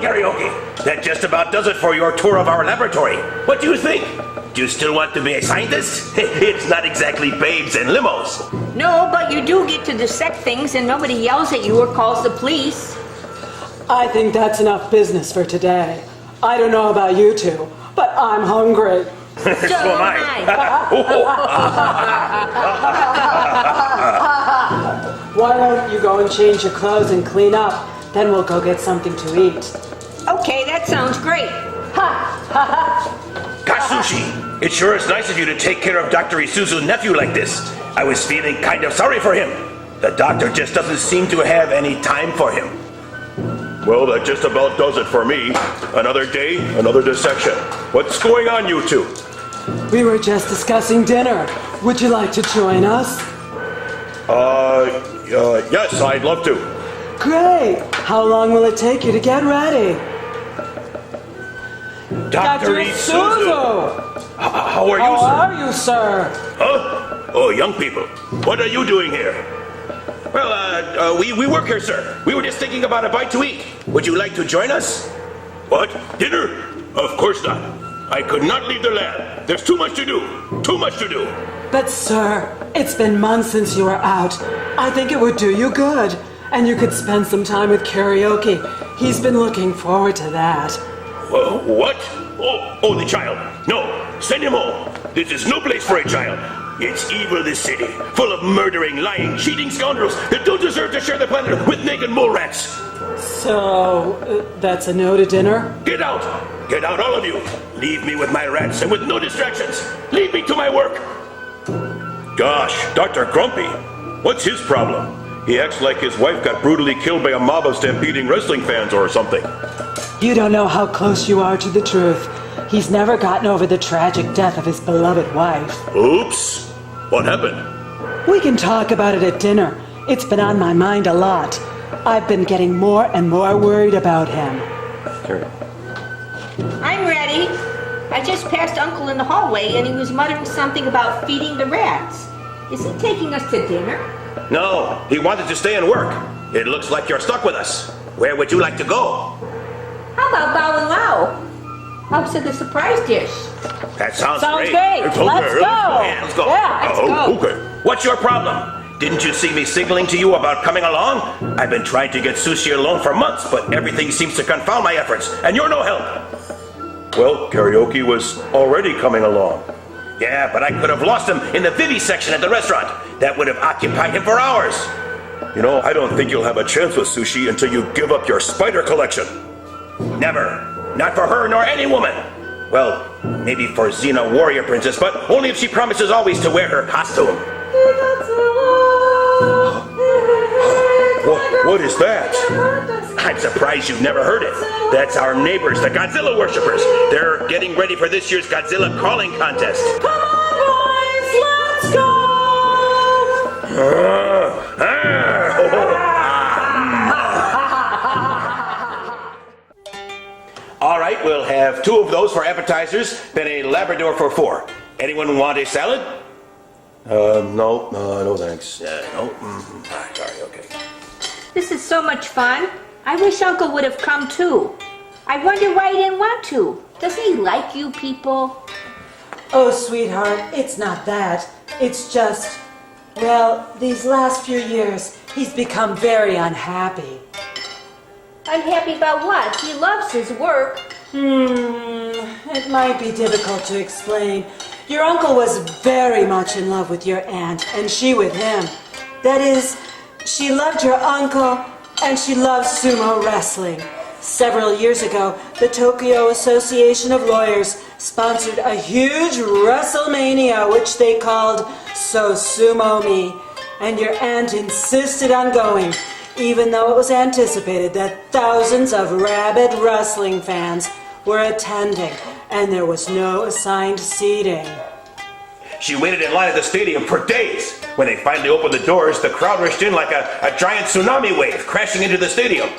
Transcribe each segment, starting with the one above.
Karaoke, that just about does it for your tour of our laboratory. What do you think? Do you still want to be a scientist? It's not exactly babes and limos. No, but you do get to dissect things and nobody yells at you or calls the police. I think that's enough business for today. I don't know about you two, but I'm hungry. So am I. Why don't you go and change your clothes and clean up? Then we'll go get something to eat. Okay, that sounds great. Gosh, Sushi, it sure is nice of you to take care of Dr. Isuzu's nephew like this. I was feeling kind of sorry for him. The doctor just doesn't seem to have any time for him. Well, that just about does it for me. Another day, another dissection. What's going on, you two? We were just discussing dinner. Would you like to join us? Yes, I'd love to. Great! How long will it take you to get ready? Dr. Isuzu! How are you, How sir? are you, sir? Huh? Oh, young people. What are you doing here? Well, we work here, sir. We were just thinking about a bite to eat. Would you like to join us? What? Dinner? Of course not. I could not leave the lab. There's too much to do. Too much to do. But sir, it's been months since you were out. I think it would do you good. And you could spend some time with Karaoke. He's been looking forward to that. What? Oh, the child. No, send him home. This is no place for a child. It's evil, this city, full of murdering, lying, cheating scoundrels that don't deserve to share the planet with naked mole rats. So, that's a no to dinner? Get out! Get out, all of you! Leave me with my rats and with no distractions! Leave me to my work! Gosh, Dr. Grumpy. What's his problem? He acts like his wife got brutally killed by a mob of stampeding wrestling fans or something. You don't know how close you are to the truth. He's never gotten over the tragic death of his beloved wife. Oops! What happened? We can talk about it at dinner. It's been on my mind a lot. I've been getting more and more worried about him. I'm ready. I just passed Uncle in the hallway and he was muttering something about feeding the rats. Is he taking us to dinner? No, he wanted to stay and work. It looks like you're stuck with us. Where would you like to go? How about Bao and Lao? House of the surprise dish. That sounds Sounds great. great. Let's go. Yeah, let's go. Let's go. Okay. What's your problem? Didn't you see me signaling to you about coming along? I've been trying to get Sushi alone for months, but everything seems to confound my efforts, and you're no help. Well, Karaoke was already coming along. Yeah, but I could have lost him in the Vivi section at the restaurant. That would have occupied him for hours. You know, I don't think you'll have a chance with Sushi until you give up your spider collection. Never. Not for her nor any woman. Well, maybe for Xena Warrior Princess, but only if she promises always to wear her costume. What is that? I'm surprised you've never heard it. That's our neighbors, the Godzilla worshippers. They're getting ready for this year's Godzilla crawling contest. Come on, boys, let's go! All right, we'll have 2 of those for appetizers, then a Labrador for 4. Anyone want a salad? No thanks. No? Sorry, okay. This is so much fun. I wish Uncle would have come too. I wonder why he didn't want to. Doesn't he like you people? Oh, sweetheart, it's not that. It's just, well, these last few years, he's become very unhappy. Unhappy about what? He loves his work. It might be difficult to explain. Your uncle was very much in love with your aunt, and she with him. That is, she loved your uncle, and she loved sumo wrestling. Several years ago, the Tokyo Association of Lawyers sponsored a huge WrestleMania, which they called So Sumo Me, and your aunt insisted on going, even though it was anticipated that thousands of rabid wrestling fans were attending, and there was no assigned seating. She waited in line at the stadium for days. When they finally opened the doors, the crowd rushed in like a giant tsunami wave, crashing into the stadium.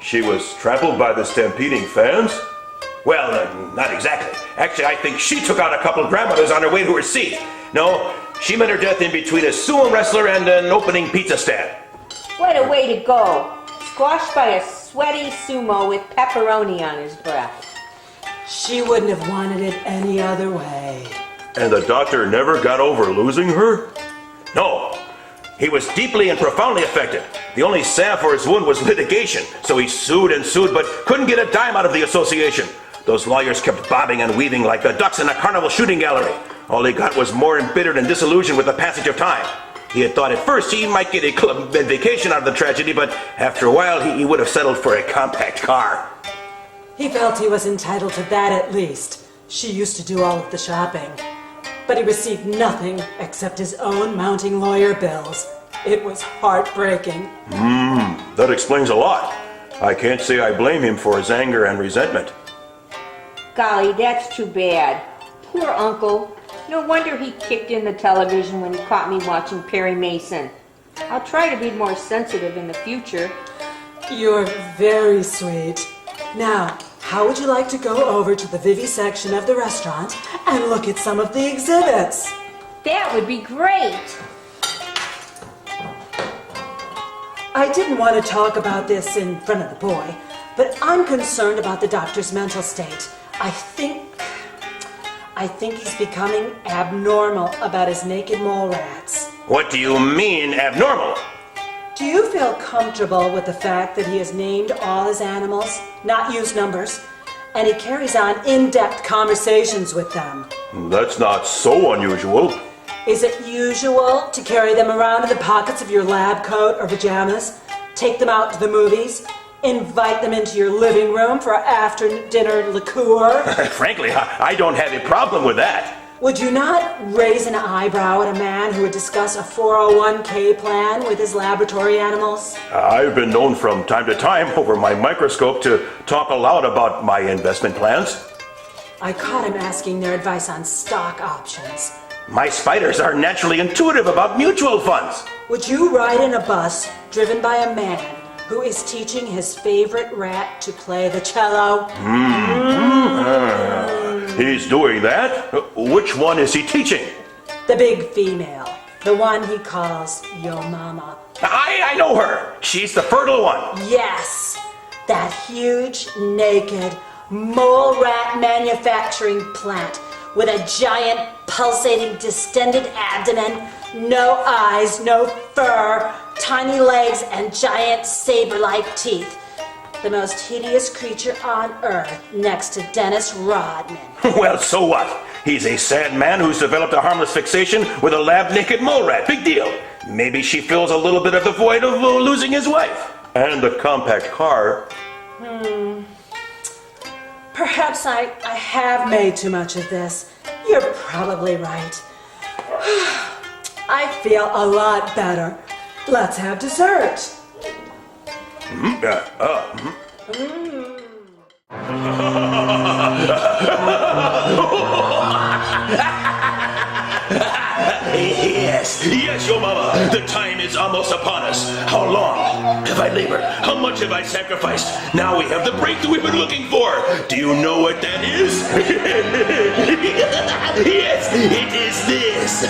She was trampled by the stampeding fans? Well, not exactly. Actually, I think she took out a couple of grandmothers on her way to her seat. No, she met her death in between a sumo wrestler and an opening pizza stand. What a way to go. Squashed by a sweaty sumo with pepperoni on his breath. She wouldn't have wanted it any other way. And the doctor never got over losing her? No. He was deeply and profoundly affected. The only salve for his wound was litigation, so he sued and sued but couldn't get a dime out of the association. Those lawyers kept bobbing and weaving like the ducks in a carnival shooting gallery. All he got was more embittered and disillusioned with the passage of time. He had thought at first he might get a club vacation out of the tragedy, but after a while he would have settled for a compact car. He felt he was entitled to that at least. She used to do all of the shopping. But he received nothing except his own mounting lawyer bills. It was heartbreaking. That explains a lot. I can't say I blame him for his anger and resentment. Golly, that's too bad. Poor Uncle. No wonder he kicked in the television when he caught me watching Perry Mason. I'll try to be more sensitive in the future. You're very sweet. Now, how would you like to go over to the vivisection of the restaurant and look at some of the exhibits? That would be great. I didn't want to talk about this in front of the boy, but I'm concerned about the doctor's mental state. I think he's becoming abnormal about his naked mole rats. What do you mean, abnormal? Do you feel comfortable with the fact that he has named all his animals, not used numbers, and he carries on in-depth conversations with them? That's not so unusual. Is it usual to carry them around in the pockets of your lab coat or pajamas, take them out to the movies, invite them into your living room for after-dinner liqueur? Frankly, I don't have a problem with that. Would you not raise an eyebrow at a man who would discuss a 401k plan with his laboratory animals? I've been known from time to time over my microscope to talk aloud about my investment plans. I caught him asking their advice on stock options. My spiders are naturally intuitive about mutual funds. Would you ride in a bus driven by a man who is teaching his favorite rat to play the cello? He's doing that? Which one is he teaching? The big female, the one he calls Yo Mama. I know her. She's the fertile one. Yes, that huge, naked, mole rat manufacturing plant with a giant, pulsating, distended abdomen, no eyes, no fur, tiny legs, and giant saber-like teeth. The most hideous creature on Earth, next to Dennis Rodman. Well, so what? He's a sad man who's developed a harmless fixation with a lab-naked mole rat. Big deal. Maybe she fills a little bit of the void of losing his wife. And the compact car. Perhaps I have made too much of this. You're probably right. I feel a lot better. Let's have dessert. Yes, your mama. The time is almost upon us. How long have I labored? How much have I sacrificed? Now we have the breakthrough we've been looking for. Do you know what that is? Yes, it is this.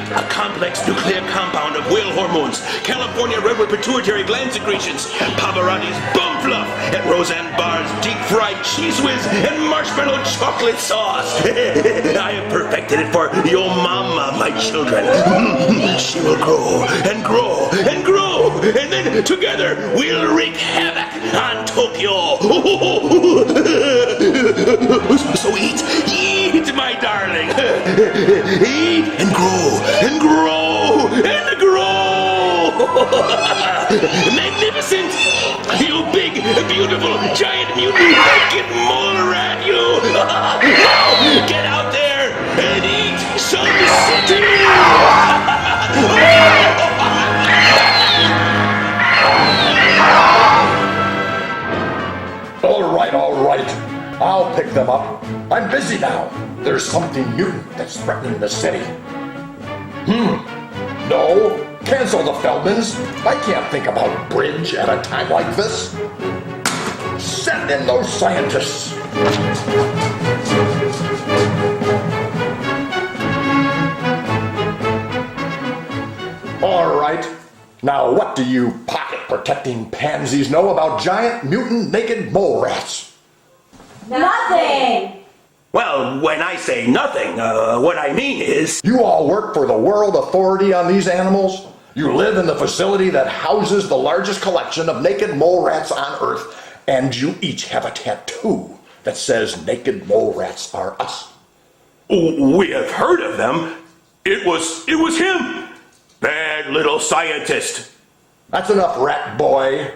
A complex nuclear compound of whale hormones, California redwood pituitary gland secretions, Pavarotti's bum fluff, and Roseanne Barr's deep-fried cheese whiz and marshmallow chocolate sauce. I have perfected it for your mama, my children. She will grow and grow and grow, and then together we'll wreak havoc on Tokyo. So eat, my darling. Eat and grow and grow and grow. Magnificent, you big, beautiful, giant mutant naked mole rat, you. Now get out there and eat some city. All right. I'll pick them up. I'm busy now. There's something mutant that's threatening the city. No, cancel the Feldmans. I can't think about bridge at a time like this. Send in those scientists. All right. Now what do you pocket? protecting pansies know about giant mutant naked mole rats? Nothing! Well, when I say nothing, what I mean is... You all work for the World Authority on these animals? You live in the facility that houses the largest collection of naked mole rats on Earth, and you each have a tattoo that says naked mole rats are us. We have heard of them. It was him. Bad little scientist. That's enough, rat boy.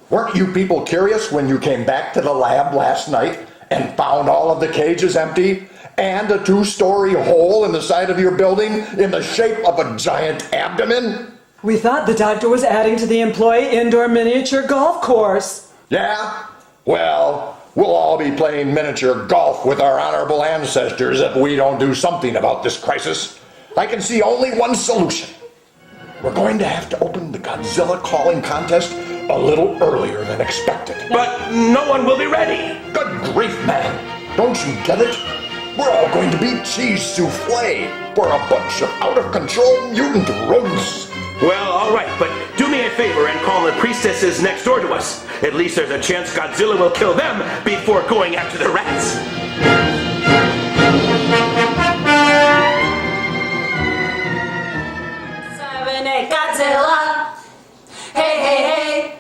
Weren't you people curious when you came back to the lab last night and found all of the cages empty and a 2-story hole in the side of your building in the shape of a giant abdomen? We thought the doctor was adding to the employee indoor miniature golf course. Yeah? Well, we'll all be playing miniature golf with our honorable ancestors if we don't do something about this crisis. I can see only one solution. We're going to have to open the Godzilla calling contest a little earlier than expected. But no one will be ready. Good grief, man. Don't you get it? We're all going to be cheese souffle for a bunch of out-of-control mutant rodents. Well, all right, but do me a favor and call the priestesses next door to us. At least there's a chance Godzilla will kill them before going after the rats. 7-8 Godzilla. Hey, hey, hey.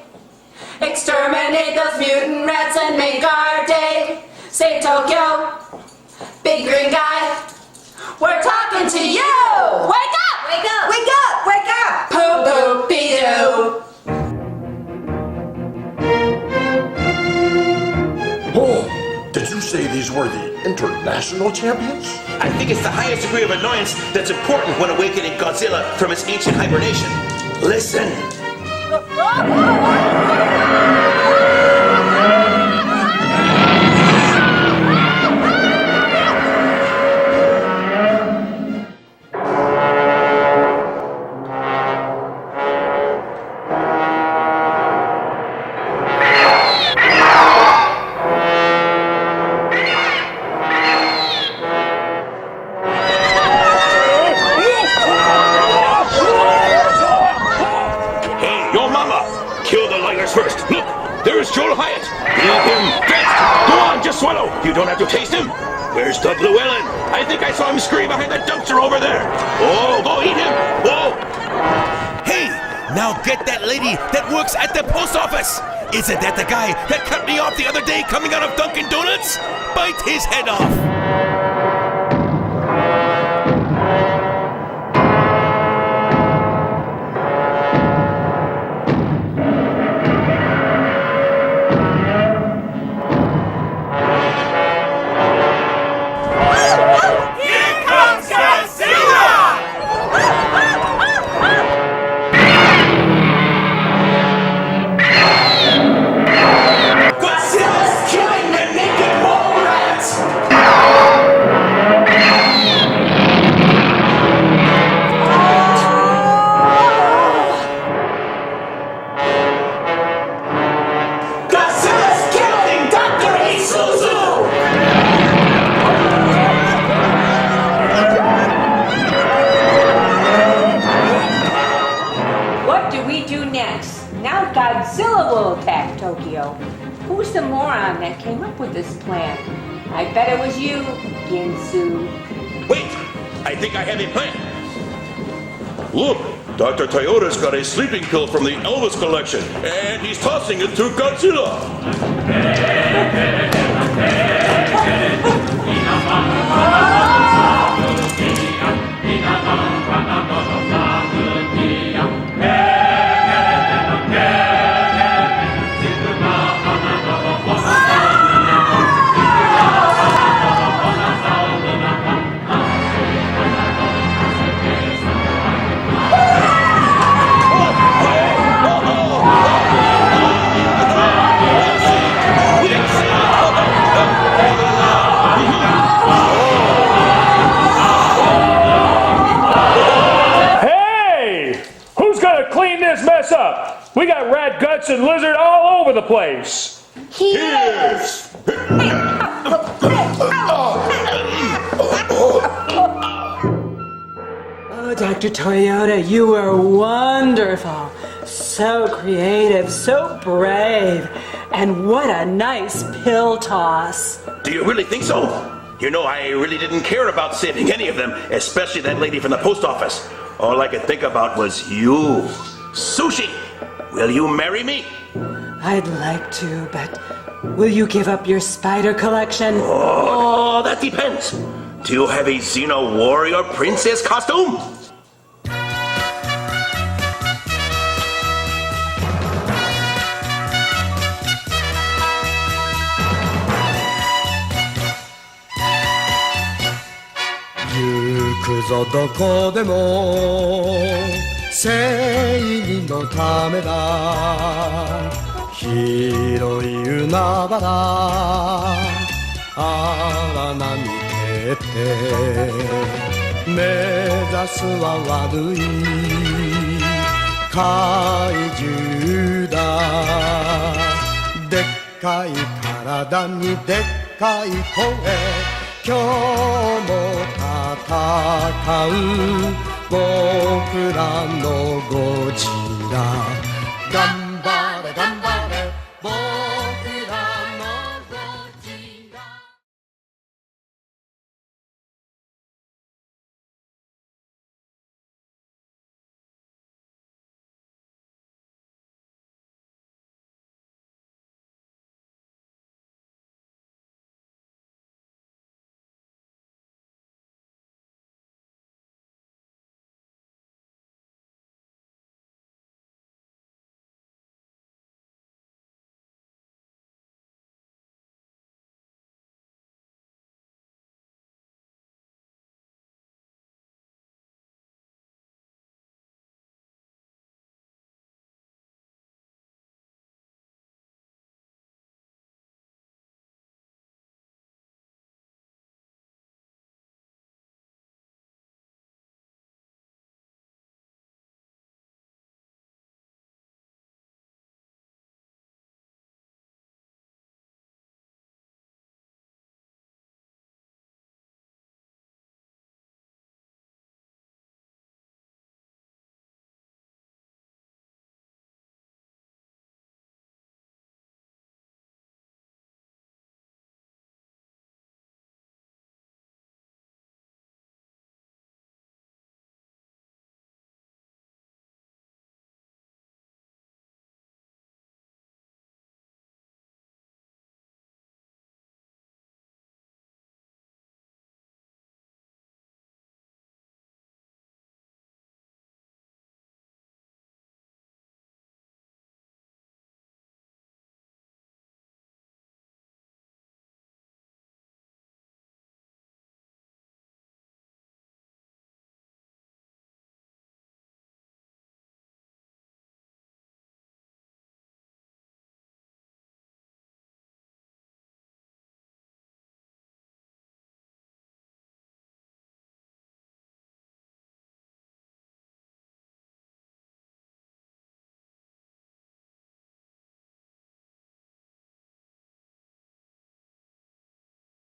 Exterminate those mutant rats and make our day. Save Tokyo. Big green guy. We're talking to you. Wake up! Wake up! Wake up! Wake up! Poo poo be doo. Oh, did you say these were the international champions? I think it's the highest degree of annoyance that's important when awakening Godzilla from its ancient hibernation. Listen. First, look, there's Joel Hyatt. Eat him fast. Go on, just swallow. You don't have to taste him. Where's Doug Llewellyn? I think I saw him scream behind that dumpster over there. Oh, go eat him. Whoa. Hey, now get that lady that works at the post office. Isn't that the guy that cut me off the other day coming out of Dunkin' Donuts? Bite his head off. Godzilla will attack Tokyo. Who's the moron that came up with this plan? I bet it was you, Ginsu. Wait! I think I have a plan. Look, Dr. Toyota's got a sleeping pill from the Elvis collection, and he's tossing it to Godzilla. Up. We got rat guts and lizard all over the place. He is. Oh, Dr. Toyota, you were wonderful. So creative, so brave, and what a nice pill toss. Do you really think so? You know, I really didn't care about saving any of them, especially that lady from the post office. All I could think about was you. Sushi, will you marry me? I'd like to, but will you give up your spider collection? Oh, that depends. Do you have a Xeno warrior princess costume?行くぞどこでも正義のためだ広い海原荒波蹴って目指すは悪い怪獣だでっかい体にでっかい声今日も戦う僕らのゴジラ